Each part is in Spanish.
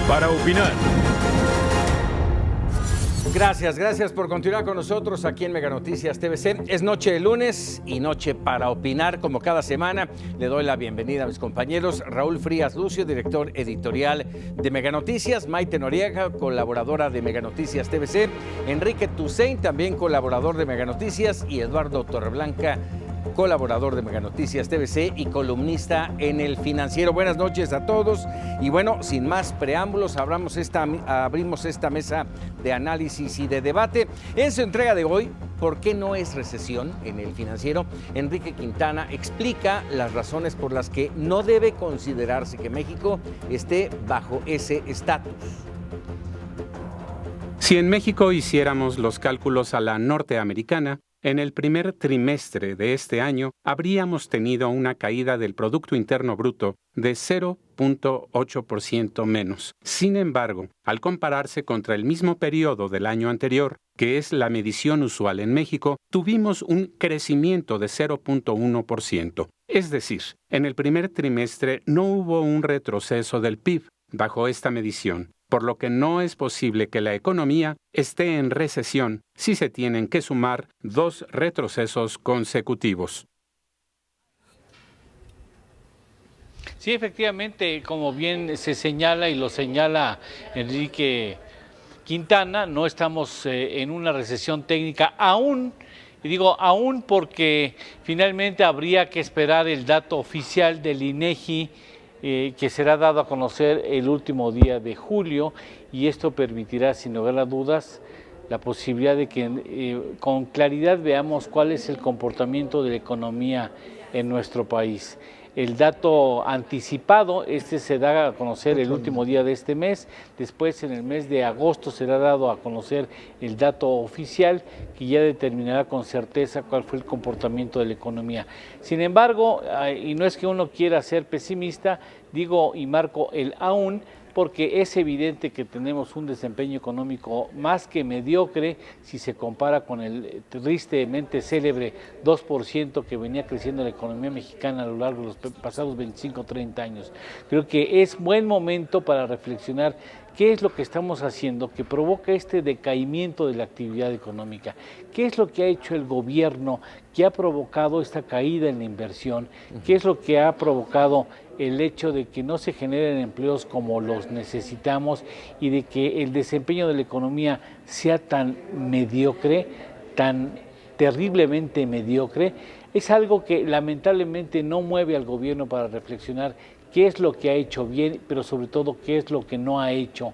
para opinar. Gracias por continuar con nosotros aquí en Mega Noticias TVC. Es noche de lunes y noche para opinar. Como cada semana, le doy la bienvenida a mis compañeros Raúl Frías Lucio, director editorial de Mega Noticias, Maite Noriega, colaboradora de Mega Noticias TVC, Enrique Tusain, también colaborador de Mega Noticias, y Eduardo Torreblanca, colaborador de Mega Noticias TVC y columnista en El Financiero. Buenas noches a todos y bueno, sin más preámbulos, abrimos esta mesa de análisis y de debate. En su entrega de hoy, ¿por qué no es recesión en El Financiero? Enrique Quintana explica las razones por las que no debe considerarse que México esté bajo ese estatus. Si en México hiciéramos los cálculos a la norteamericana, en el primer trimestre de este año habríamos tenido una caída del Producto Interno Bruto de 0.8% menos. Sin embargo, al compararse contra el mismo periodo del año anterior, que es la medición usual en México, tuvimos un crecimiento de 0.1%. Es decir, en el primer trimestre no hubo un retroceso del PIB bajo esta medición, por lo que no es posible que la economía esté en recesión si se tienen que sumar 2 retrocesos consecutivos. Sí, efectivamente, como bien se señala y lo señala Enrique Quintana, no estamos en una recesión técnica aún, y digo aún porque finalmente habría que esperar el dato oficial del INEGI, que será dado a conocer el último día de julio, y esto permitirá, sin lugar a dudas, la posibilidad de que con claridad veamos cuál es el comportamiento de la economía en nuestro país. El dato anticipado, se da a conocer el último día de este mes, después en el mes de agosto será dado a conocer el dato oficial que ya determinará con certeza cuál fue el comportamiento de la economía. Sin embargo, y no es que uno quiera ser pesimista, digo y marco el aún, porque es evidente que tenemos un desempeño económico más que mediocre si se compara con el tristemente célebre 2% que venía creciendo la economía mexicana a lo largo de los pasados 25 o 30 años. Creo que es buen momento para reflexionar qué es lo que estamos haciendo que provoca este decaimiento de la actividad económica, qué es lo que ha hecho el gobierno que ha provocado esta caída en la inversión, qué es lo que ha provocado el hecho de que no se generen empleos como los necesitamos y de que el desempeño de la economía sea tan mediocre, tan terriblemente mediocre. Es algo que lamentablemente no mueve al gobierno para reflexionar qué es lo que ha hecho bien, pero sobre todo qué es lo que no ha hecho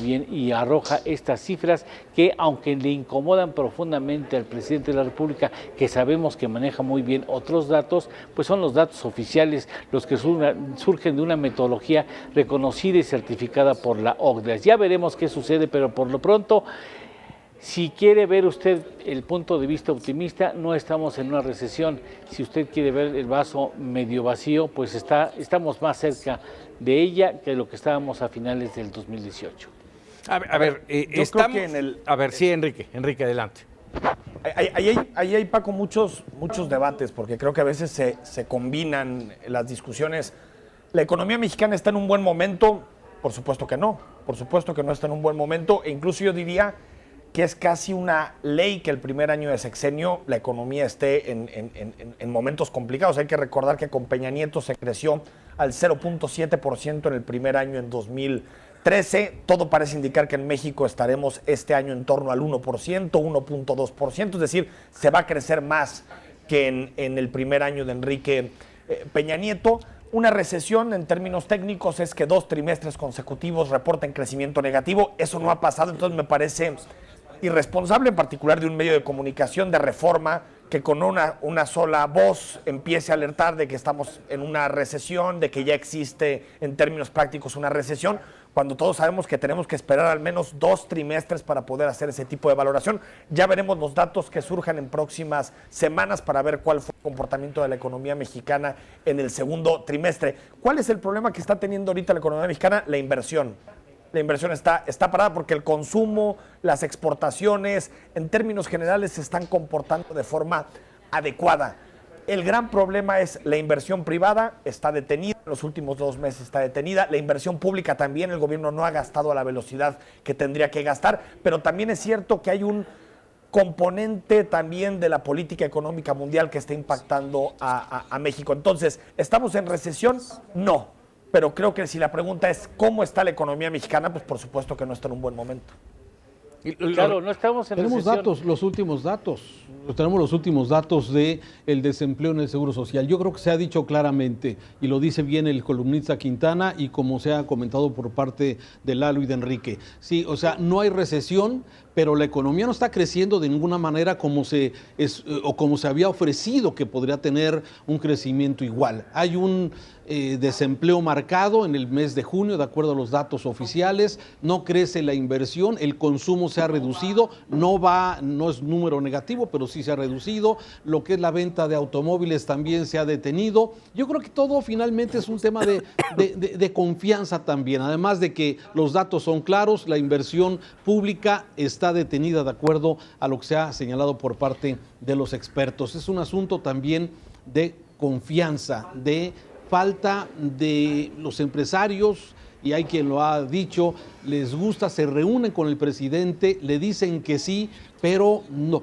bien, y arroja estas cifras que, aunque le incomodan profundamente al presidente de la República, que sabemos que maneja muy bien otros datos, pues son los datos oficiales los que surgen de una metodología reconocida y certificada por la OCDE. Ya veremos qué sucede, pero por lo pronto, si quiere ver usted el punto de vista optimista, no estamos en una recesión. Si usted quiere ver el vaso medio vacío, pues estamos más cerca de ella que lo que estábamos a finales del 2018. A ver, estamos... Creo que a ver, sí, Enrique, adelante. Ahí hay, Paco, muchos debates, porque creo que a veces se combinan las discusiones. ¿La economía mexicana está en un buen momento? Por supuesto que no está en un buen momento, e incluso yo diría que es casi una ley que el primer año de sexenio la economía esté en momentos complicados. Hay que recordar que con Peña Nieto se creció al 0.7% en el primer año en 2013. Todo parece indicar que en México estaremos este año en torno al 1%, 1.2%, es decir, se va a crecer más que en el primer año de Enrique Peña Nieto. Una recesión en términos técnicos es que 2 trimestres consecutivos reporten crecimiento negativo. Eso no ha pasado, entonces me parece irresponsable, en particular de un medio de comunicación de Reforma, que con una sola voz empiece a alertar de que estamos en una recesión, de que ya existe en términos prácticos una recesión, cuando todos sabemos que tenemos que esperar al menos 2 trimestres para poder hacer ese tipo de valoración. Ya veremos los datos que surjan en próximas semanas para ver cuál fue el comportamiento de la economía mexicana en el segundo trimestre. ¿Cuál es el problema que está teniendo ahorita la economía mexicana? La inversión. La inversión está parada porque el consumo, las exportaciones, en términos generales, se están comportando de forma adecuada. El gran problema es la inversión privada está detenida, en los últimos 2 meses está detenida, la inversión pública también, el gobierno no ha gastado a la velocidad que tendría que gastar, pero también es cierto que hay un componente también de la política económica mundial que está impactando a México. Entonces, ¿estamos en recesión? No, pero creo que si la pregunta es ¿cómo está la economía mexicana? Pues por supuesto que no está en un buen momento. Claro, no estamos en Tenemos recesión. datos, los últimos datos. Tenemos los últimos datos del desempleo en el Seguro Social. Yo creo que se ha dicho claramente, y lo dice bien el columnista Quintana, y como se ha comentado por parte de Lalo y de Enrique. Sí, o sea, no hay recesión, pero la economía no está creciendo de ninguna manera como se había ofrecido que podría tener un crecimiento igual. Hay un desempleo marcado en el mes de junio, de acuerdo a los datos oficiales. No crece la inversión, el consumo se ha reducido, no es número negativo, pero sí se ha reducido. Lo que es la venta de automóviles también se ha detenido. Yo creo que todo finalmente es un tema de confianza también, además de que los datos son claros, la inversión pública está detenida de acuerdo a lo que se ha señalado por parte de los expertos. Es un asunto también de confianza, de falta de los empresarios, y hay quien lo ha dicho, les gusta, se reúnen con el presidente, le dicen que sí, pero no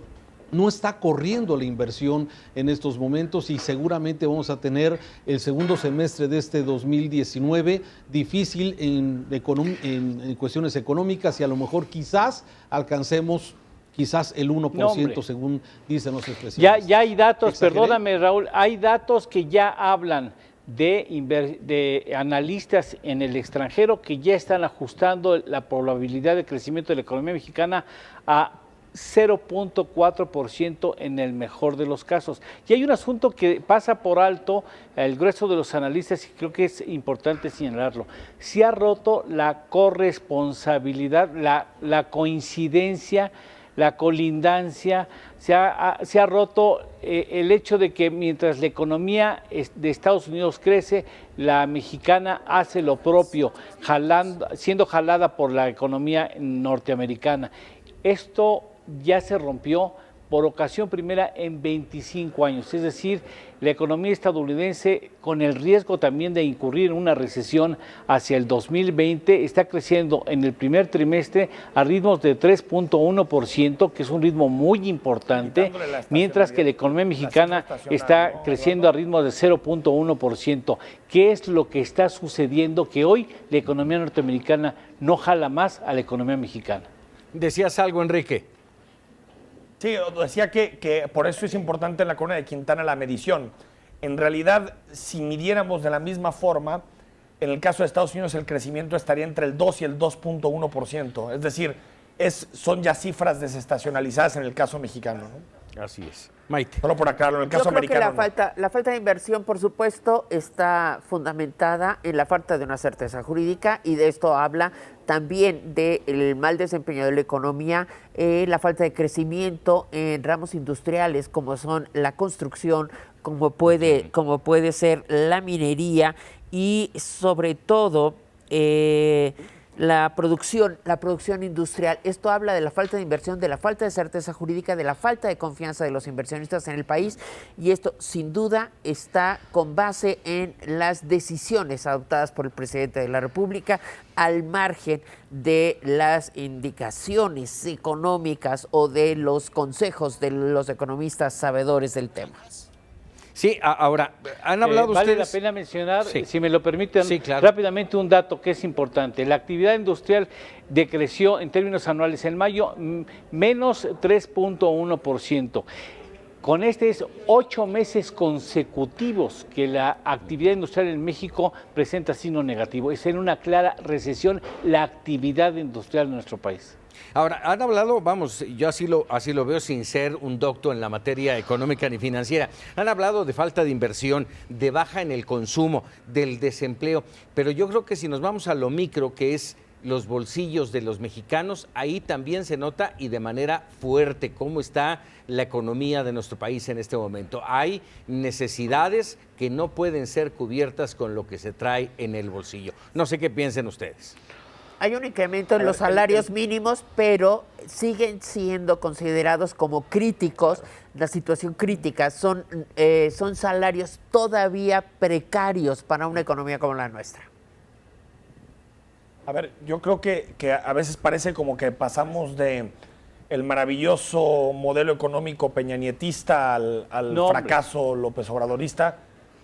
está corriendo la inversión en estos momentos, y seguramente vamos a tener el segundo semestre de este 2019 difícil en cuestiones económicas, y a lo mejor quizás alcancemos el 1%, según dicen los especialistas. Ya hay datos, perdóname Raúl, hay datos que ya hablan de analistas en el extranjero que ya están ajustando la probabilidad de crecimiento de la economía mexicana a 0.4% en el mejor de los casos. Y hay un asunto que pasa por alto el grueso de los analistas, y creo que es importante señalarlo. Se ha roto la corresponsabilidad, la coincidencia, la colindancia, se ha roto el hecho de que mientras la economía de Estados Unidos crece, la mexicana hace lo propio, siendo jalada por la economía norteamericana. Esto ya se rompió por ocasión primera en 25 años, es decir, la economía estadounidense, con el riesgo también de incurrir en una recesión hacia el 2020, está creciendo en el primer trimestre a ritmos de 3.1%, que es un ritmo muy importante, mientras que la economía mexicana está creciendo a ritmos de 0.1%. ¿Qué es lo que está sucediendo? Que hoy la economía norteamericana no jala más a la economía mexicana. Decías algo, Enrique. Sí, decía que por eso es importante en la columna de Quintana la medición. En realidad, si midiéramos de la misma forma, en el caso de Estados Unidos el crecimiento estaría entre el 2 y el 2.1%. Es decir, son ya cifras desestacionalizadas en el caso mexicano, ¿no? Así es. Maite. Solo por aclararlo, en el caso americano. Yo creo que la falta de inversión, por supuesto, está fundamentada en la falta de una certeza jurídica, y de esto habla también del mal desempeño de la economía, la falta de crecimiento en ramos industriales como son la construcción, como puede ser la minería, y sobre todo la producción industrial. Esto habla de la falta de inversión, de la falta de certeza jurídica, de la falta de confianza de los inversionistas en el país, y esto sin duda está con base en las decisiones adoptadas por el presidente de la República, al margen de las indicaciones económicas o de los consejos de los economistas sabedores del tema. Sí, ahora, han hablado ustedes... Vale la pena mencionar, sí, si me lo permiten, sí, claro, rápidamente un dato que es importante. La actividad industrial decreció en términos anuales en mayo menos 3.1%. Con es 8 meses consecutivos que la actividad industrial en México presenta signo negativo. Es en una clara recesión la actividad industrial de nuestro país. Ahora, han hablado, yo así lo veo sin ser un docto en la materia económica ni financiera, han hablado de falta de inversión, de baja en el consumo, del desempleo, pero yo creo que si nos vamos a lo micro, que es los bolsillos de los mexicanos, ahí también se nota, y de manera fuerte, cómo está la economía de nuestro país en este momento. Hay necesidades que no pueden ser cubiertas con lo que se trae en el bolsillo. No sé qué piensen ustedes. Hay un incremento en los salarios mínimos, pero siguen siendo considerados como críticos, la situación crítica, son salarios todavía precarios para una economía como la nuestra. A ver, yo creo que a veces parece como que pasamos de el maravilloso modelo económico peñanietista al fracaso López Obradorista.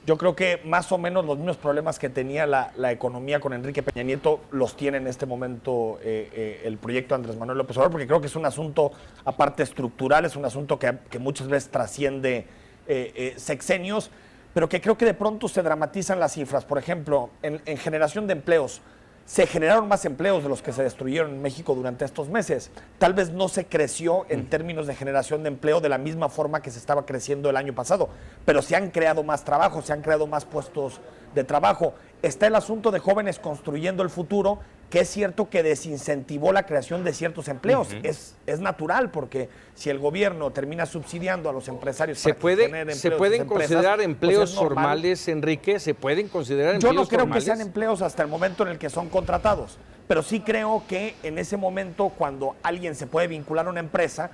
Yo creo que más o menos los mismos problemas que tenía la economía con Enrique Peña Nieto los tiene en este momento el proyecto Andrés Manuel López Obrador, porque creo que es un asunto aparte estructural, es un asunto que muchas veces trasciende sexenios, pero que creo que de pronto se dramatizan las cifras. Por ejemplo, en generación de empleos, se generaron más empleos de los que se destruyeron en México durante estos meses. Tal vez no se creció en términos de generación de empleo de la misma forma que se estaba creciendo el año pasado, pero se han creado más trabajos, se han creado más puestos de trabajo. Está el asunto de jóvenes construyendo el futuro, que es cierto que desincentivó la creación de ciertos empleos. Es natural, porque si el gobierno termina subsidiando a los empresarios ¿Se pueden considerar empleos pues formales, Enrique? ¿Se pueden considerar empleos formales? Yo no creo que sean empleos hasta el momento en el que son contratados, pero sí creo que en ese momento, cuando alguien se puede vincular a una empresa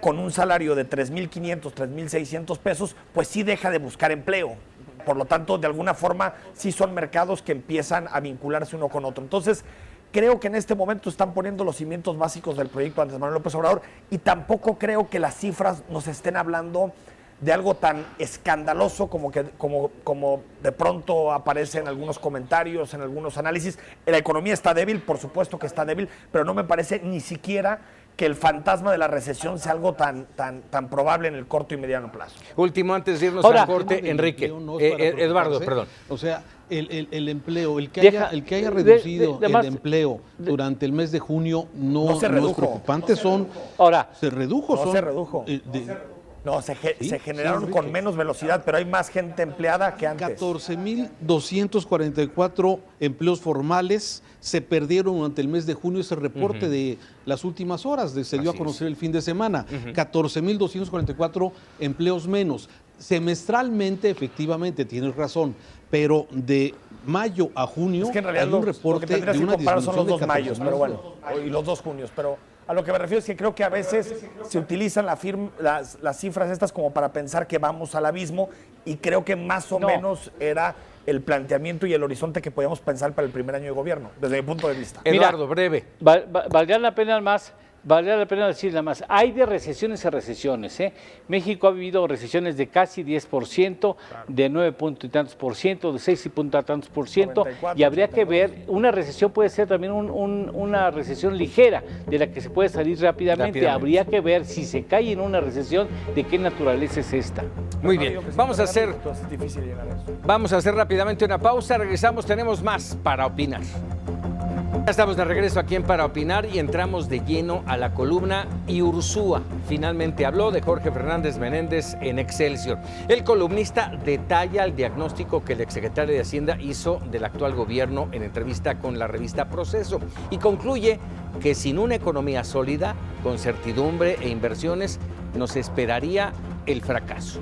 con un salario de 3,500, 3,600 pesos, pues sí deja de buscar empleo. Por lo tanto, de alguna forma, sí son mercados que empiezan a vincularse uno con otro. Entonces, creo que en este momento están poniendo los cimientos básicos del proyecto Andrés Manuel López Obrador, y tampoco creo que las cifras nos estén hablando de algo tan escandaloso como de pronto aparece en algunos comentarios, en algunos análisis. La economía está débil, por supuesto que está débil, pero no me parece ni siquiera que el fantasma de la recesión sea algo tan probable en el corto y mediano plazo. Último, antes de irnos al corte, Enrique. Eduardo, perdón. O sea, el empleo, el que haya reducido el empleo durante el mes de junio no se redujo. Es preocupante. Se redujo. No se redujo. No, se generaron con menos velocidad, pero hay más gente empleada que antes. 14,244 empleos formales se perdieron durante el mes de junio. Ese reporte de las últimas horas se dio a conocer el fin de semana. 14,244 empleos menos. Semestralmente, efectivamente, tienes razón, pero de mayo a junio es que en realidad hay un reporte de una disminución son los dos de mayos, pero bueno, y los 2 junios, pero a lo que me refiero es que creo que a veces se utilizan las cifras estas como para pensar que vamos al abismo, y creo que más o menos era el planteamiento y el horizonte que podíamos pensar para el primer año de gobierno, desde mi punto de vista. Eduardo, breve. Valdría la pena decir nada más, hay de recesiones a recesiones. México ha vivido recesiones de casi 10%, de 9 punto y tantos por ciento, de 6 y punto tantos por ciento, 94, y habría que ver, una recesión puede ser también una recesión ligera, de la que se puede salir rápidamente. Habría que ver si se cae en una recesión, de qué naturaleza es esta. Muy bien, vamos a hacer rápidamente una pausa, regresamos, tenemos más para opinar. Ya estamos de regreso aquí en Para Opinar y entramos de lleno a la columna Y Ursúa finalmente habló, de Jorge Fernández Menéndez en Excelsior. El columnista detalla el diagnóstico que el exsecretario de Hacienda hizo del actual gobierno en entrevista con la revista Proceso y concluye que sin una economía sólida, con certidumbre e inversiones, nos esperaría el fracaso.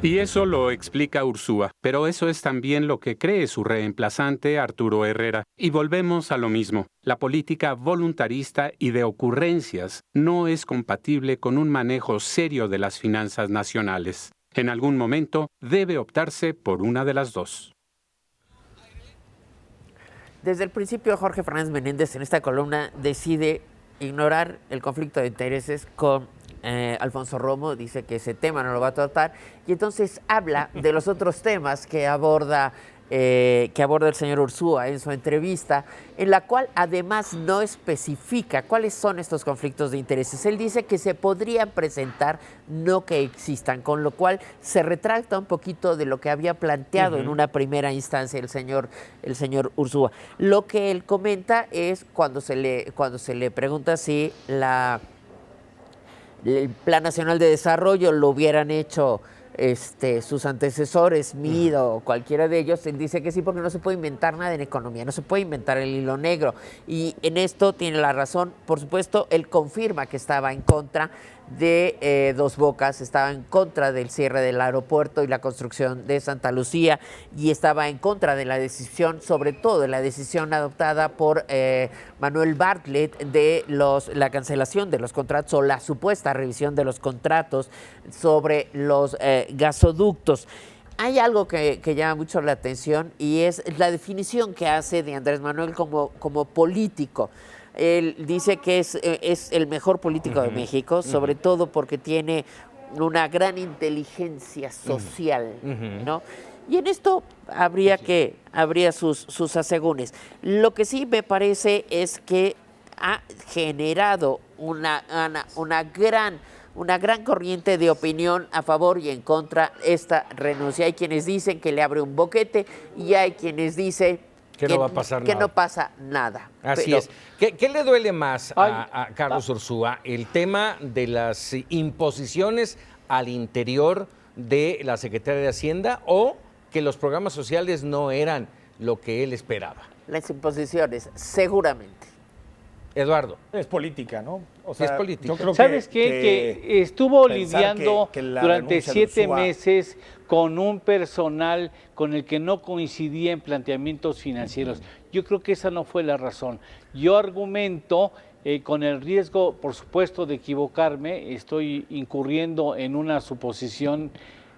Y eso lo explica Ursúa, pero eso es también lo que cree su reemplazante Arturo Herrera. Y volvemos a lo mismo. La política voluntarista y de ocurrencias no es compatible con un manejo serio de las finanzas nacionales. En algún momento debe optarse por una de las dos. Desde el principio, Jorge Fernández Menéndez en esta columna decide ignorar el conflicto de intereses con Alfonso Romo, dice que ese tema no lo va a tratar, y entonces habla de los otros temas que aborda el señor Ursúa en su entrevista, en la cual además no especifica cuáles son estos conflictos de intereses. Él dice que se podrían presentar, no que existan, con lo cual se retracta un poquito de lo que había planteado en una primera instancia el señor Ursúa. Lo que él comenta es cuando se le pregunta si el Plan Nacional de Desarrollo lo hubieran hecho sus antecesores, MID o cualquiera de ellos, él dice que sí, porque no se puede inventar nada en economía, no se puede inventar el hilo negro. Y en esto tiene la razón, por supuesto. Él confirma que estaba en contra de Dos Bocas, estaba en contra del cierre del aeropuerto y la construcción de Santa Lucía, y estaba en contra de la decisión, sobre todo de la decisión adoptada por Manuel Bartlett de la cancelación de los contratos o la supuesta revisión de los contratos sobre los gasoductos. Hay algo que llama mucho la atención y es la definición que hace de Andrés Manuel como político. Él dice que es el mejor político de México, sobre todo porque tiene una gran inteligencia social, ¿no? Y en esto habría sus asegúnes. Lo que sí me parece es que ha generado una gran corriente de opinión a favor y en contra esta renuncia. Hay quienes dicen que le abre un boquete y hay quienes dicen que no va a pasar que nada. no pasa nada. Así es. ¿Qué le duele más a Carlos Ursúa? ¿El tema de las imposiciones al interior de la Secretaría de Hacienda o que los programas sociales no eran lo que él esperaba? Las imposiciones, seguramente. Eduardo. Es política, ¿no? O Sí, es política. yo creo ¿Sabes qué? Que estuvo pensar lidiando que la durante renuncia de 7 Ursúa meses con un personal con el que no coincidía en planteamientos financieros. Yo creo que esa no fue la razón. Yo argumento, con el riesgo, por supuesto, de equivocarme, estoy incurriendo en una suposición,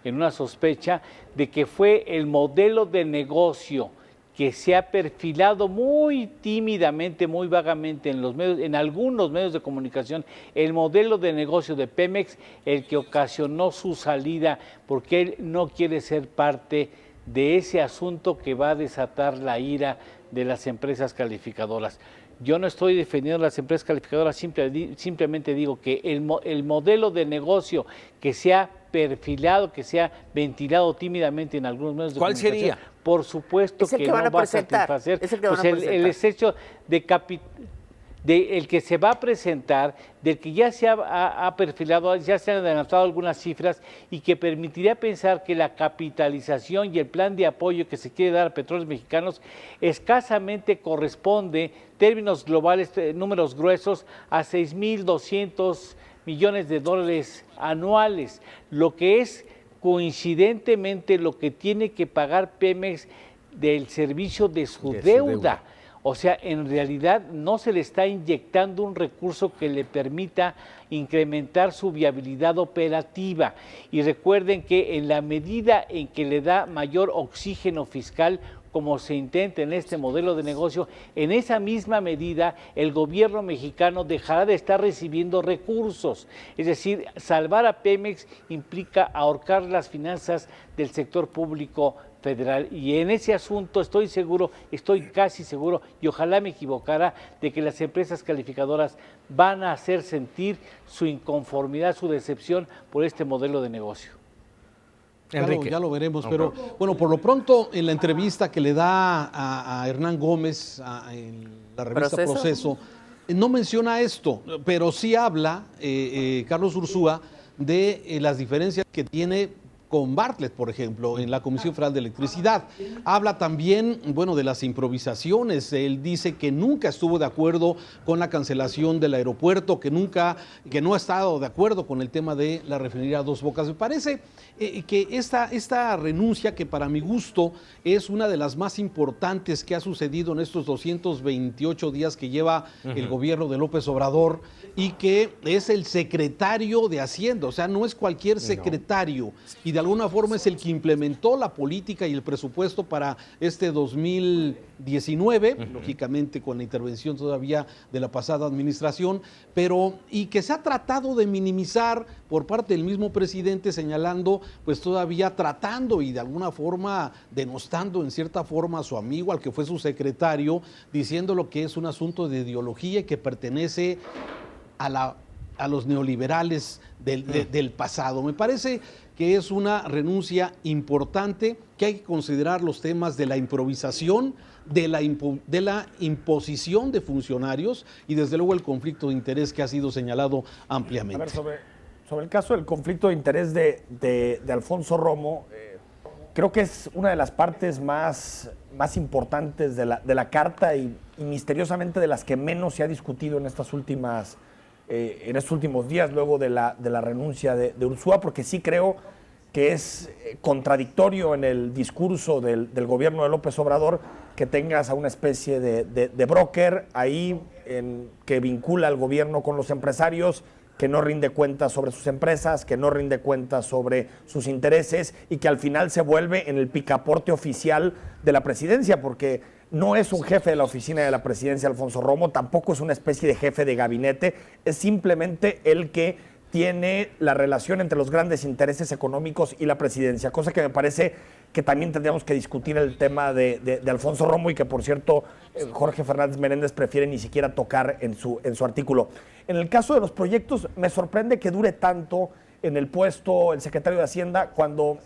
en una sospecha, de que fue el modelo de negocio que se ha perfilado muy tímidamente, muy vagamente en algunos medios de comunicación, el modelo de negocio de Pemex, el que ocasionó su salida, porque él no quiere ser parte de ese asunto que va a desatar la ira de las empresas calificadoras. Yo no estoy defendiendo a las empresas calificadoras, simplemente digo que el modelo de negocio que se ha perfilado, que se ha ventilado tímidamente en algunos medios de comunicación. ¿Cuál sería? Por supuesto que no va a satisfacer. El exceso el que se va a presentar, del que ya se ha perfilado, ya se han adelantado algunas cifras y que permitiría pensar que la capitalización y el plan de apoyo que se quiere dar a Petróleos Mexicanos escasamente corresponde, términos globales, números gruesos, a 6.200 millones de dólares anuales, lo que es coincidentemente lo que tiene que pagar Pemex del servicio de su deuda. O sea, en realidad no se le está inyectando un recurso que le permita incrementar su viabilidad operativa. Y recuerden que en la medida en que le da mayor oxígeno fiscal, como se intenta en este modelo de negocio, en esa misma medida el gobierno mexicano dejará de estar recibiendo recursos. Es decir, salvar a Pemex implica ahorcar las finanzas del sector público federal. Y en ese asunto estoy casi seguro, y ojalá me equivocara, de que las empresas calificadoras van a hacer sentir su inconformidad, su decepción por este modelo de negocio. Claro, ya lo veremos, pero bueno, por lo pronto en la entrevista que le da a Hernán Gómez en la revista Proceso, no menciona esto, pero sí habla Carlos Ursúa de las diferencias que tiene con Bartlett, por ejemplo, en la Comisión Federal de Electricidad. Habla también, bueno, de las improvisaciones. Él dice que nunca estuvo de acuerdo con la cancelación del aeropuerto, que no ha estado de acuerdo con el tema de la refinería Dos Bocas. Me parece que esta renuncia, que para mi gusto es una de las más importantes que ha sucedido en estos 228 días que lleva el gobierno de López Obrador, y que es el secretario de Hacienda, o sea, no es cualquier secretario, y de alguna forma es el que implementó la política y el presupuesto para este 2019, lógicamente con la intervención todavía de la pasada administración, y que se ha tratado de minimizar por parte del mismo presidente, señalando, pues todavía tratando y de alguna forma denostando en cierta forma a su amigo, al que fue su secretario, diciendo lo que es un asunto de ideología y que pertenece a los neoliberales del pasado. Me parece que es una renuncia importante, que hay que considerar los temas de la improvisación, de la imposición de funcionarios y desde luego el conflicto de interés que ha sido señalado ampliamente. A ver, sobre el caso del conflicto de interés de Alfonso Romo, creo que es una de las partes más importantes de la carta y misteriosamente de las que menos se ha discutido en estas últimas en estos últimos días, luego de la renuncia de Ursúa, porque sí creo que es contradictorio en el discurso del gobierno de López Obrador que tengas a una especie de broker ahí que vincula al gobierno con los empresarios, que no rinde cuentas sobre sus empresas, que no rinde cuentas sobre sus intereses y que al final se vuelve en el picaporte oficial de la presidencia, porque no es un jefe de la oficina de la presidencia, Alfonso Romo, tampoco es una especie de jefe de gabinete, es simplemente el que tiene la relación entre los grandes intereses económicos y la presidencia, cosa que me parece que también tendríamos que discutir el tema de Alfonso Romo y que, por cierto, Jorge Fernández Menéndez prefiere ni siquiera tocar en su artículo. En el caso de los proyectos, me sorprende que dure tanto en el puesto el secretario de Hacienda cuando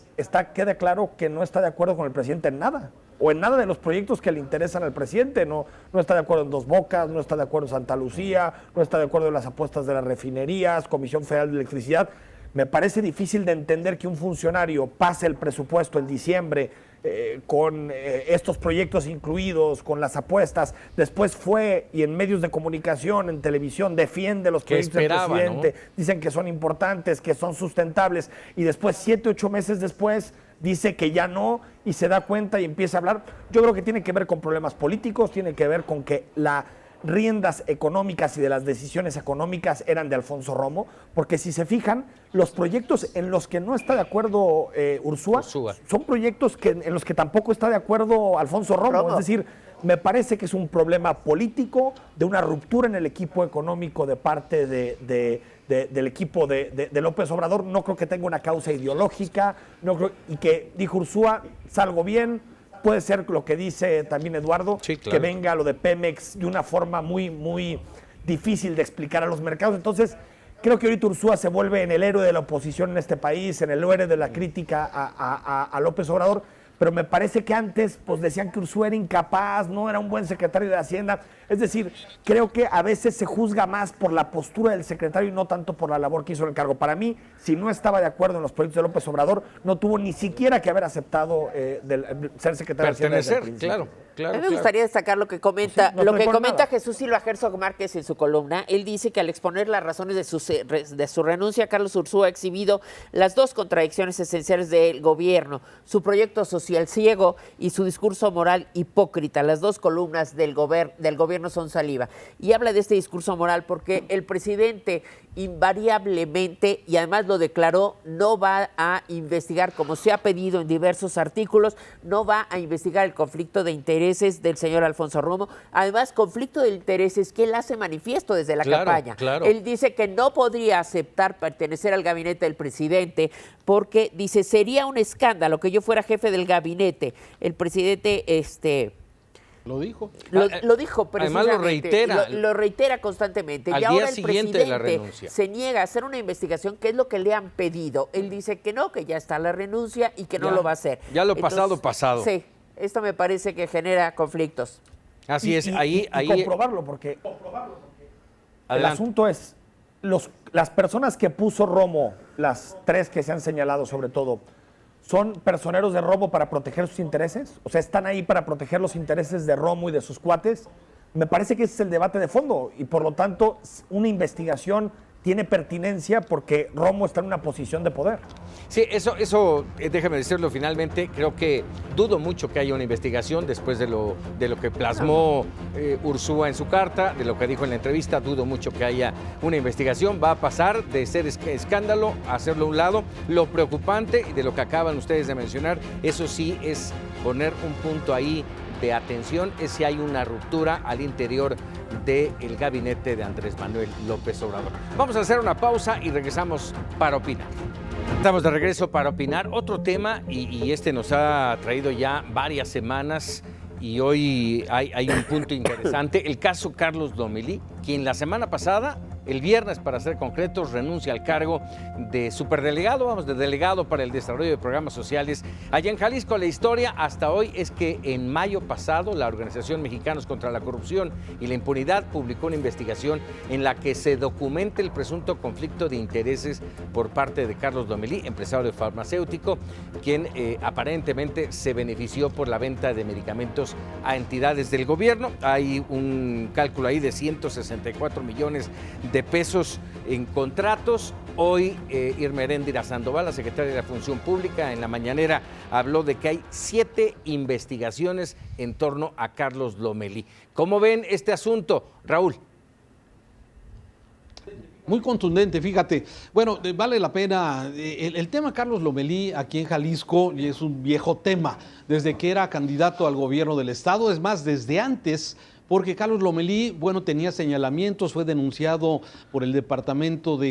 queda claro que no está de acuerdo con el presidente en nada, o en nada de los proyectos que le interesan al presidente. No está de acuerdo en Dos Bocas, no está de acuerdo en Santa Lucía, no está de acuerdo en las apuestas de las refinerías, Comisión Federal de Electricidad. Me parece difícil de entender que un funcionario pase el presupuesto en diciembre con estos proyectos incluidos, con las apuestas, después fue y en medios de comunicación, en televisión, defiende los proyectos del presidente, ¿no? Dicen que son importantes, que son sustentables, y después 7, 8 meses después dice que ya no, y se da cuenta y empieza a hablar. Yo creo que tiene que ver con problemas políticos, tiene que ver con que las riendas económicas y de las decisiones económicas eran de Alfonso Romo, porque si se fijan, los proyectos en los que no está de acuerdo Ursúa son proyectos en los que tampoco está de acuerdo Alfonso Romo. Es decir, me parece que es un problema político, de una ruptura en el equipo económico de parte del equipo de López Obrador. No creo que tenga una causa ideológica, y que dijo Ursúa, salgo bien. Puede ser lo que dice también Eduardo, sí, claro, que venga lo de Pemex de una forma muy, muy difícil de explicar a los mercados. Entonces, creo que ahorita Ursúa se vuelve en el héroe de la oposición en este país, en el héroe de la crítica a López Obrador. Pero me parece que antes pues decían que Ursúa era incapaz, no era un buen secretario de Hacienda. Es decir, creo que a veces se juzga más por la postura del secretario y no tanto por la labor que hizo en el cargo. Para mí, si no estaba de acuerdo en los proyectos de López Obrador, no tuvo ni siquiera que haber aceptado ser secretario de Hacienda desde el principio. A mí me gustaría destacar lo que comenta, Jesús Silva Herzog Márquez en su columna. Él dice que al exponer las razones de su renuncia, Carlos Ursúa ha exhibido las dos contradicciones esenciales del gobierno: su proyecto social ciego y su discurso moral hipócrita. Las dos columnas del gobierno son saliva. Y habla de este discurso moral porque el presidente invariablemente, y además lo declaró, no va a investigar, como se ha pedido en diversos artículos, no va a investigar el conflicto de intereses del señor Alfonso Romo. Además, conflicto de intereses que él hace manifiesto desde la campaña. Claro. Él dice que no podría aceptar pertenecer al gabinete del presidente porque, dice, sería un escándalo que yo fuera jefe del gabinete. El presidente, Lo dijo. Lo dijo, además lo reitera. Lo reitera constantemente. Al y ahora día siguiente de la renuncia se niega a hacer una investigación, que es lo que le han pedido. Él dice que no, que ya está la renuncia y que no lo va a hacer. Ya lo pasado. Sí, esto me parece que genera conflictos. Así es, ahí comprobarlo, porque el asunto es, las personas que puso Romo, las 3 que se han señalado sobre todo, ¿son personeros de Romo para proteger sus intereses? O sea, ¿están ahí para proteger los intereses de Romo y de sus cuates? Me parece que ese es el debate de fondo y, por lo tanto, una investigación tiene pertinencia porque Romo está en una posición de poder. Sí, eso déjame decirlo finalmente, creo que dudo mucho que haya una investigación después de lo que plasmó Ursúa en su carta, de lo que dijo en la entrevista. Dudo mucho que haya una investigación. Va a pasar de ser escándalo a hacerlo a un lado. Lo preocupante, y de lo que acaban ustedes de mencionar, eso sí es poner un punto ahí de atención, es si hay una ruptura al interior del gabinete de Andrés Manuel López Obrador. Vamos a hacer una pausa y regresamos para opinar. Estamos de regreso para opinar. Otro tema, y este nos ha traído ya varias semanas, y hoy hay un punto interesante, el caso Carlos Lomelí, quien la semana pasada, el viernes para ser concretos, renuncia al cargo de superdelegado, de delegado para el desarrollo de programas sociales allá en Jalisco. La historia hasta hoy es que en mayo pasado la Organización Mexicanos contra la Corrupción y la Impunidad publicó una investigación en la que se documenta el presunto conflicto de intereses por parte de Carlos Lomelí, empresario farmacéutico, quien aparentemente se benefició por la venta de medicamentos a entidades del gobierno. Hay un cálculo ahí de 164 millones de pesos en contratos. Hoy Irma Heréndira Sandoval, la secretaria de la Función Pública, en la mañanera habló de que hay 7 investigaciones en torno a Carlos Lomelí. ¿Cómo ven este asunto, Raúl? Muy contundente, fíjate. Bueno, vale la pena. El tema Carlos Lomelí aquí en Jalisco es un viejo tema, desde que era candidato al gobierno del estado, es más, desde antes, porque Carlos Lomelí, bueno, tenía señalamientos, fue denunciado por el Departamento de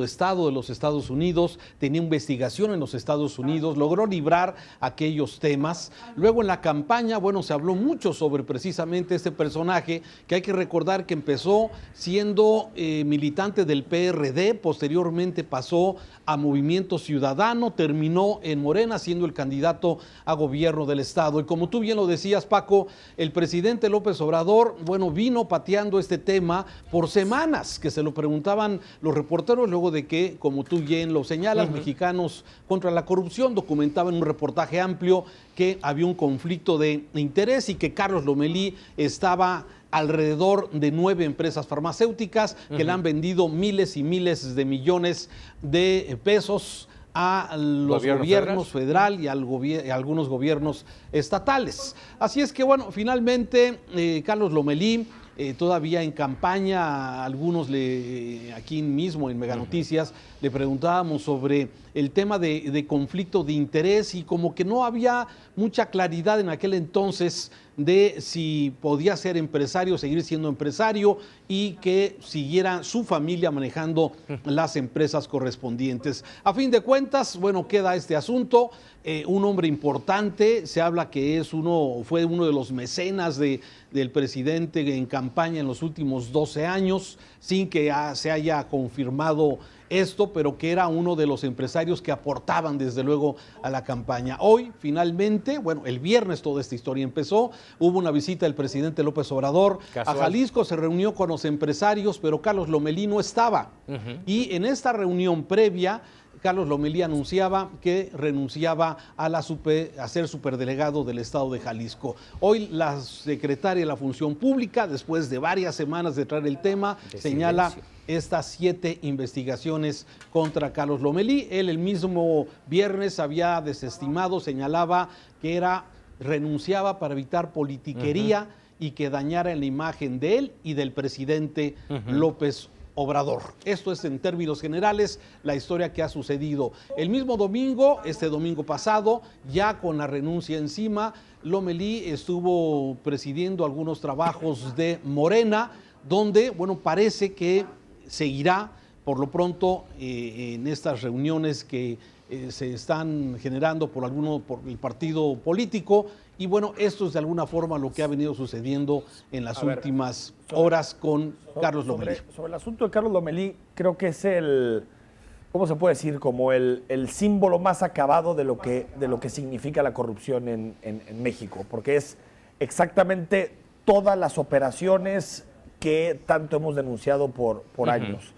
Estado de los Estados Unidos, tenía investigación en los Estados Unidos, logró librar aquellos temas. Luego en la campaña, bueno, se habló mucho sobre precisamente este personaje, que hay que recordar que empezó siendo militante del PRD, posteriormente pasó a Movimiento Ciudadano, terminó en Morena siendo el candidato a gobierno del estado. Y como tú bien lo decías, Paco, el presidente López Obrador, bueno, vino pateando este tema por semanas, que se lo preguntaban los reporteros, luego de que, como tú bien lo señalas, Mexicanos contra la Corrupción documentaban un reportaje amplio que había un conflicto de interés y que Carlos Lomelí estaba alrededor de 9 empresas farmacéuticas que le han vendido miles y miles de millones de pesos a los gobiernos federal y a algunos gobiernos estatales. Así es que, bueno, finalmente Carlos Lomelí, todavía en campaña, algunos aquí mismo en Mega Noticias le preguntábamos sobre el tema de conflicto de interés y como que no había mucha claridad en aquel entonces de si podía ser empresario, seguir siendo empresario y que siguiera su familia manejando las empresas correspondientes. A fin de cuentas, bueno, queda este asunto. Un hombre importante, se habla que fue uno de los mecenas del presidente en campaña en los últimos 12 años, sin que se haya confirmado esto, pero que era uno de los empresarios que aportaban desde luego a la campaña. Hoy, finalmente, bueno, el viernes toda esta historia empezó, hubo una visita del presidente López Obrador a Jalisco, se reunió con los empresarios, pero Carlos Lomelí no estaba. Y en esta reunión previa, Carlos Lomelí anunciaba que renunciaba a ser superdelegado del estado de Jalisco. Hoy la secretaria de la Función Pública, después de varias semanas de traer el tema, señala estas 7 investigaciones contra Carlos Lomelí. Él el mismo viernes había desestimado, señalaba que renunciaba para evitar politiquería y que dañara la imagen de él y del presidente López Obrador. Esto es en términos generales la historia que ha sucedido. El mismo domingo, este domingo pasado, ya con la renuncia encima, Lomelí estuvo presidiendo algunos trabajos de Morena, donde, bueno, parece que seguirá por lo pronto en estas reuniones que se están generando por el partido político. Y bueno, esto es de alguna forma lo que ha venido sucediendo en las últimas horas con Carlos Lomelí. Sobre el asunto de Carlos Lomelí, creo que es ¿cómo se puede decir? Como el símbolo más acabado de lo que significa la corrupción en México, porque es exactamente todas las operaciones que tanto hemos denunciado por años.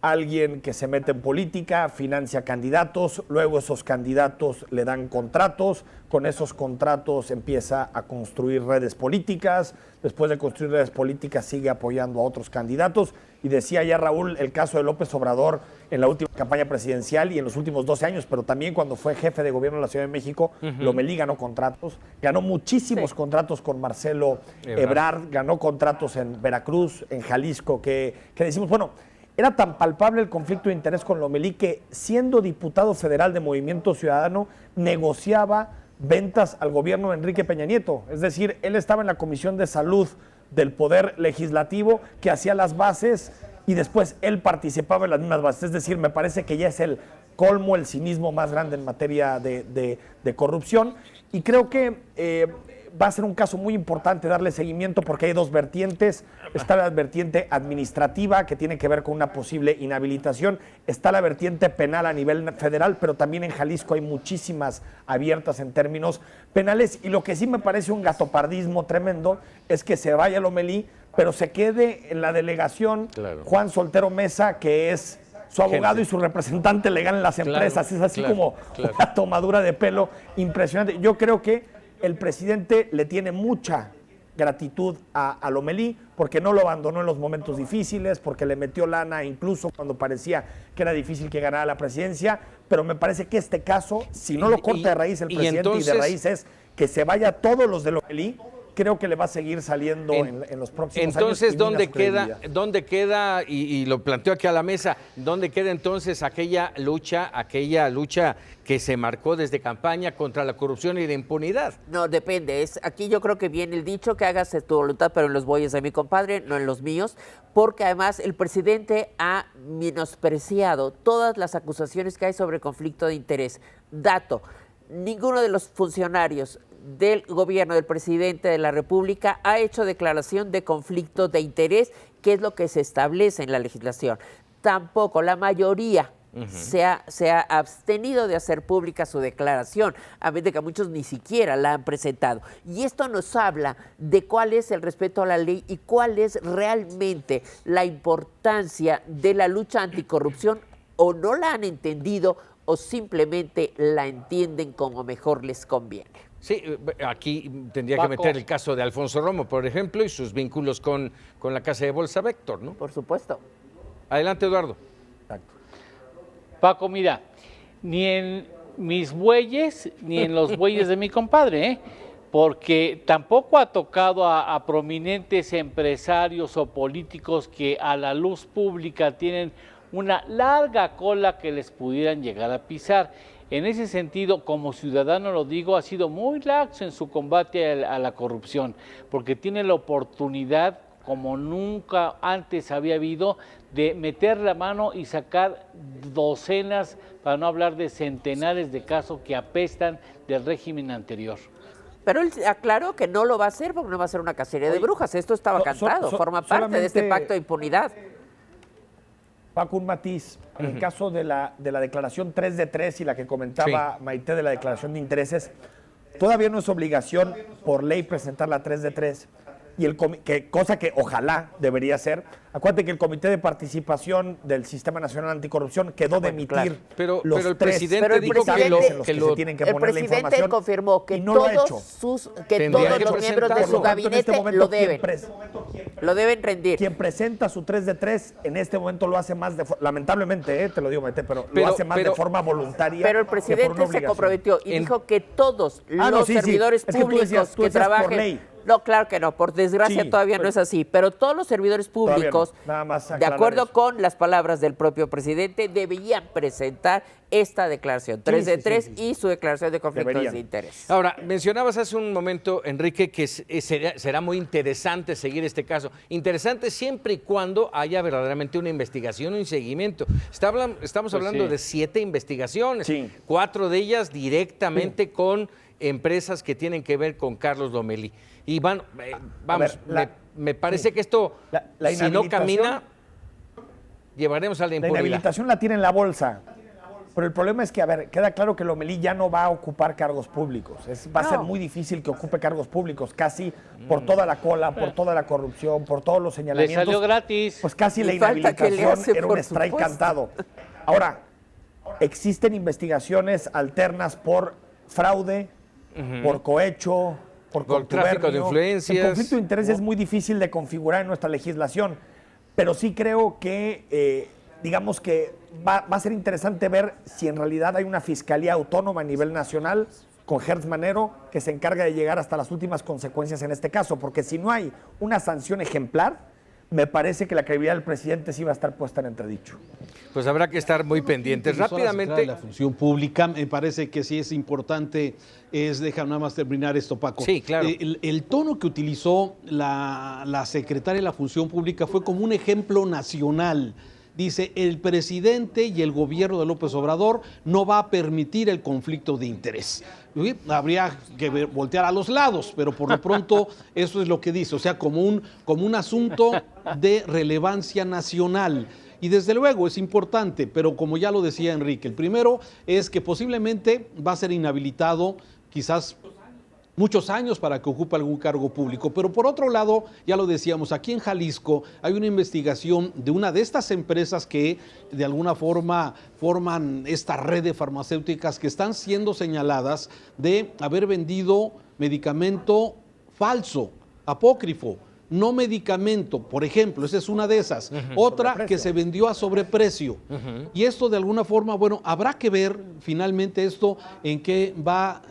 Alguien que se mete en política, financia candidatos, luego esos candidatos le dan contratos, con esos contratos empieza a construir redes políticas, después de construir redes políticas sigue apoyando a otros candidatos, y decía ya Raúl el caso de López Obrador en la última campaña presidencial y en los últimos 12 años, pero también cuando fue jefe de gobierno de la Ciudad de México, Lomelí ganó contratos, ganó muchísimos contratos con Marcelo Ebrard, ganó contratos en Veracruz, en Jalisco, que decimos, bueno, era tan palpable el conflicto de interés con Lomelí que, siendo diputado federal de Movimiento Ciudadano, negociaba ventas al gobierno de Enrique Peña Nieto. Es decir, él estaba en la Comisión de Salud del Poder Legislativo, que hacía las bases y después él participaba en las mismas bases. Es decir, me parece que ya es el colmo, el cinismo más grande en materia de corrupción. Y creo que va a ser un caso muy importante darle seguimiento porque hay 2 vertientes. Está la vertiente administrativa, que tiene que ver con una posible inhabilitación. Está la vertiente penal a nivel federal, pero también en Jalisco hay muchísimas abiertas en términos penales. Y lo que sí me parece un gatopardismo tremendo es que se vaya Lomelí, pero se quede en la delegación Juan Soltero Mesa, que es su abogado y su representante legal en las empresas. Es así como una tomadura de pelo impresionante. Yo creo que el presidente le tiene mucha gratitud a Lomelí, porque no lo abandonó en los momentos difíciles, porque le metió lana incluso cuando parecía que era difícil que ganara la presidencia, pero me parece que este caso, si no lo corta de raíz el presidente, entonces, y de raíz es que se vaya todos los de Lomelí, creo que le va a seguir saliendo en los próximos años. Entonces, ¿dónde queda, y lo planteo aquí a la mesa, dónde queda entonces aquella lucha que se marcó desde campaña contra la corrupción y la impunidad? No, depende. Aquí yo creo que viene el dicho que hágase tu voluntad, pero en los bueyes de mi compadre, no en los míos, porque además el presidente ha menospreciado todas las acusaciones que hay sobre conflicto de interés. Dato, ninguno de los funcionarios del gobierno del presidente de la República ha hecho declaración de conflicto de interés, que es lo que se establece en la legislación. Tampoco la mayoría se ha abstenido de hacer pública su declaración, a veces de que muchos ni siquiera la han presentado. Y esto nos habla de cuál es el respeto a la ley y cuál es realmente la importancia de la lucha anticorrupción, o no la han entendido o simplemente la entienden como mejor les conviene. Sí, aquí tendría que meter el caso de Alfonso Romo, por ejemplo, y sus vínculos con la casa de bolsa Vector, ¿no? Por supuesto. Adelante, Eduardo. Paco, mira, ni en mis bueyes ni en los bueyes de mi compadre, porque tampoco ha tocado a prominentes empresarios o políticos que a la luz pública tienen una larga cola que les pudieran llegar a pisar. En ese sentido, como ciudadano lo digo, ha sido muy laxo en su combate a la corrupción, porque tiene la oportunidad, como nunca antes había habido, de meter la mano y sacar docenas, para no hablar de centenares de casos que apestan del régimen anterior. Pero él aclaró que no lo va a hacer porque no va a ser una cacería de brujas. Esto estaba cantado, forma parte de este pacto de impunidad. Paco, un matiz. En el caso de la declaración 3 de 3 y la que comentaba Maite de la declaración de intereses, todavía no es obligación por ley presentar la 3 de 3. Y cosa que ojalá debería ser. Acuérdate que el Comité de Participación del Sistema Nacional Anticorrupción quedó de emitir pero el tres presidente dijo que se tienen que poner la información. El presidente confirmó que no todos los miembros de su gabinete lo deben. Lo deben rendir. Quien presenta su 3 de 3 en este momento lo hace más lamentablemente, te lo digo, Maite, pero lo hace más de forma voluntaria. Pero el presidente se comprometió y dijo que todos los servidores públicos que trabajen. No, claro que no, por desgracia todavía no es así, pero todos los servidores públicos, de acuerdo con las palabras del propio presidente, deberían presentar esta declaración, 3 de 3 y su declaración de conflictos de interés. Ahora, mencionabas hace un momento, Enrique, que será muy interesante seguir este caso. Interesante siempre y cuando haya verdaderamente una investigación, un seguimiento. Estamos hablando de 7 investigaciones, 4 de ellas directamente con empresas que tienen que ver con Carlos Lomelí. Y vamos, me parece que esto, si no camina, llevaremos a la impunidad. La inhabilitación la tiene en la bolsa. Pero el problema es que, queda claro que Lomelí ya no va a ocupar cargos públicos. Va a ser muy difícil que ocupe cargos públicos, casi por toda la cola, por toda la corrupción, por todos los señalamientos. Le salió gratis. Pues casi la inhabilitación era un strike cantado. Ahora, existen investigaciones alternas por fraude, por cohecho, por tráfico de influencias. El conflicto de interés es muy difícil de configurar en nuestra legislación, pero sí creo que, digamos que va a ser interesante ver si en realidad hay una fiscalía autónoma a nivel nacional con Hertz Manero que se encarga de llegar hasta las últimas consecuencias en este caso, porque si no hay una sanción ejemplar, me parece que la credibilidad del presidente sí va a estar puesta en entredicho. Pues habrá que estar muy pendientes. Rápidamente. La función pública, me parece que sí es importante, déjame nada más terminar esto, Paco. Sí, claro. El tono que utilizó la secretaria de la función pública fue como un ejemplo nacional. Dice, el presidente y el gobierno de López Obrador no va a permitir el conflicto de interés. Habría que voltear a los lados, pero por lo pronto eso es lo que dice, o sea, como un asunto de relevancia nacional. Y desde luego es importante, pero como ya lo decía Enrique, el primero es que posiblemente va a ser inhabilitado quizás muchos años para que ocupe algún cargo público. Pero por otro lado, ya lo decíamos, aquí en Jalisco hay una investigación de una de estas empresas que de alguna forma forman esta red de farmacéuticas que están siendo señaladas de haber vendido medicamento falso apócrifo, no medicamento, por ejemplo, esa es una de esas. Otra que se vendió a sobreprecio. Y esto de alguna forma, bueno, habrá que ver finalmente esto en qué va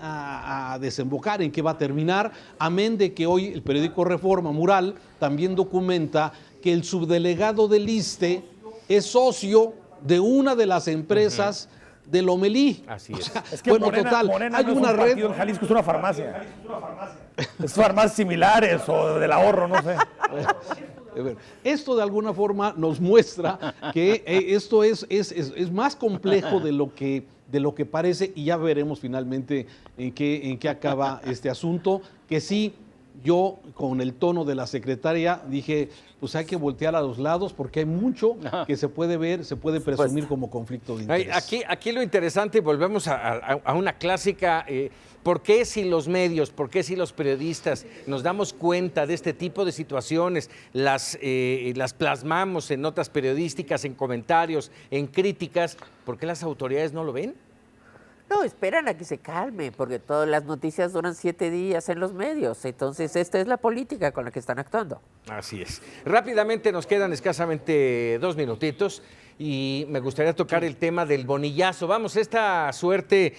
a desembocar, en qué va a terminar, amén de que hoy el periódico Reforma Mural también documenta que el subdelegado del ISSSTE es socio de una de las empresas de Lomelí. Así es. Es que bueno, Morena, total, Morena hay no es una un red. partido en Jalisco, es una farmacia. Es farmacias similares o del ahorro, no sé. Esto de alguna forma nos muestra que esto es más complejo de lo que parece, y ya veremos finalmente en qué acaba este asunto, que sí. Yo, con el tono de la secretaria, dije, pues hay que voltear a los lados porque hay mucho que se puede ver, se puede presumir como conflicto de interés. Aquí lo interesante, y volvemos a una clásica, ¿por qué si los medios, por qué si los periodistas nos damos cuenta de este tipo de situaciones, las plasmamos en notas periodísticas, en comentarios, en críticas, por qué las autoridades no lo ven? No, esperan a que se calme, porque todas las noticias duran 7 días en los medios. Entonces, esta es la política con la que están actuando. Así es. Rápidamente, nos quedan escasamente 2 minutitos y me gustaría tocar el tema del bonillazo. Vamos, esta suerte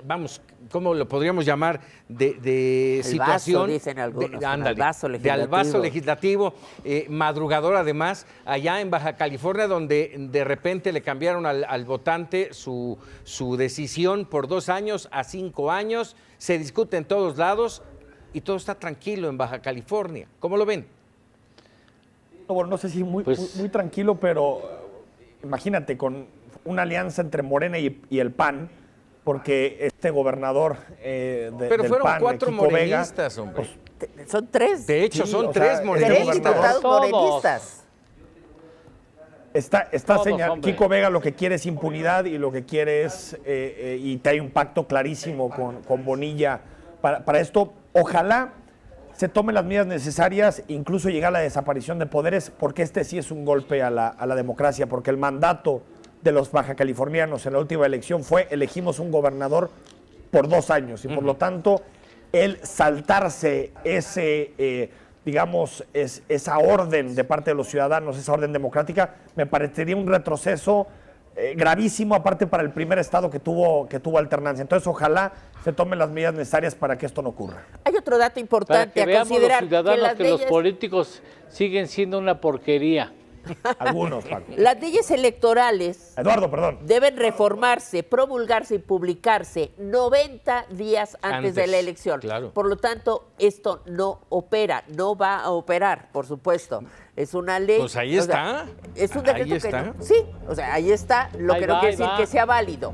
vamos, ¿cómo lo podríamos llamar? De situación. Vaso, dicen algunos, Ándale, albazo de albazo legislativo, madrugador además, allá en Baja California, donde de repente le cambiaron al votante su decisión por 2 años a 5 años. Se discute en todos lados y todo está tranquilo en Baja California. ¿Cómo lo ven? Bueno, no sé si muy tranquilo, pero imagínate, con una alianza entre Morena y el PAN, porque este gobernador Pero del fueron PAN, 4 Kiko Vega, morenistas, hombre. Son 3. De hecho, sí, son o sea, 3 morenistas. 3 diputados Todos. morenistas. Está Todos, señalado. hombre. Kiko Vega lo que quiere es impunidad y lo que quiere es, y hay un pacto clarísimo con Bonilla para esto. Ojalá se tomen las medidas necesarias, incluso llegar a la desaparición de poderes, porque este sí es un golpe a la democracia, porque el mandato de los bajacalifornianos en la última elección fue: elegimos un gobernador por 2 años, y por lo tanto el saltarse ese esa orden de parte de los ciudadanos, esa orden democrática, me parecería un retroceso gravísimo, aparte para el primer estado que tuvo alternancia. Entonces, ojalá se tomen las medidas necesarias para que esto no ocurra. Hay otro dato Para importante que a veamos los considerar, ciudadanos las que los leyes, políticos siguen siendo una porquería. Algunos, Paco. las leyes electorales Eduardo, perdón. deben reformarse, promulgarse y publicarse 90 días antes de la elección. Claro. Por lo tanto, esto no opera, no va a operar, por supuesto. Es una ley. Pues ahí está. Es un Ahí decreto que está. no. Sí, o sea, ahí está. Lo Ahí que no va, quiere ahí decir va. que sea válido.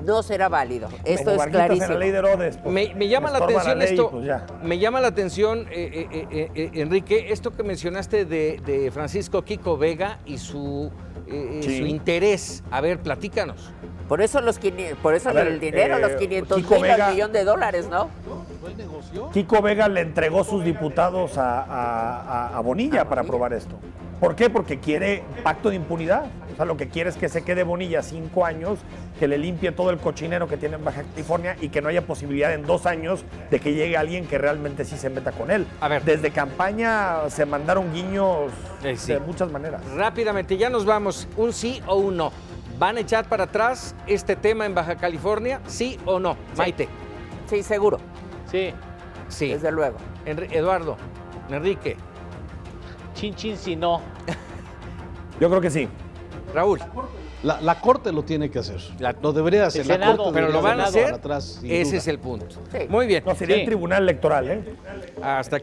No será válido. Esto Como es Varguitas clarísimo. en la ley de Herodes, pues, Me llama la estorba atención ley, esto, pues ya. me llama la atención, Enrique, esto que mencionaste de Francisco Kiko Vega y su interés. A ver, platícanos. Por eso A ver, el dinero, los 500 Kiko mil Vega- al millón de dólares, ¿no? Kiko Vega le entregó sus diputados a Bonilla para aprobar esto. ¿Por qué? Porque quiere pacto de impunidad. O sea, lo que quiere es que se quede Bonilla 5 años, que le limpie todo el cochinero que tiene en Baja California y que no haya posibilidad en 2 años de que llegue alguien que realmente sí se meta con él. A ver. Desde campaña se mandaron guiños Sí. de muchas maneras. Rápidamente, ya nos vamos. ¿Un sí o un no? ¿Van a echar para atrás este tema en Baja California? ¿Sí o no? Maite. Sí, seguro, Sí, Sí. desde luego. Eduardo, Enrique, chin chin si no. Yo creo que sí. Raúl. La Corte lo tiene que hacer. La- Lo debería hacer. El La Senado, Corte Pero lo debería van a dar hacer. para atrás, sin Ese duda. es el punto. Sí. Muy bien. No, sería Sí. el tribunal electoral, ¿eh? Hasta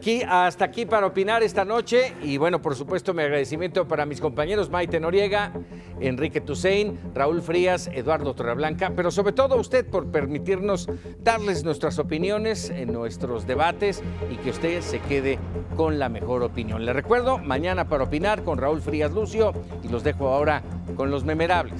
aquí para opinar esta noche. Y bueno, por supuesto, mi agradecimiento para mis compañeros Maite Noriega, Enrique Tusein, Raúl Frías, Eduardo Torreblanca, pero sobre todo a usted por permitirnos darles nuestras opiniones en nuestros debates y que usted se quede con la mejor opinión. Le recuerdo, mañana para opinar con Raúl Frías Lucio y los dejo ahora con los memerables.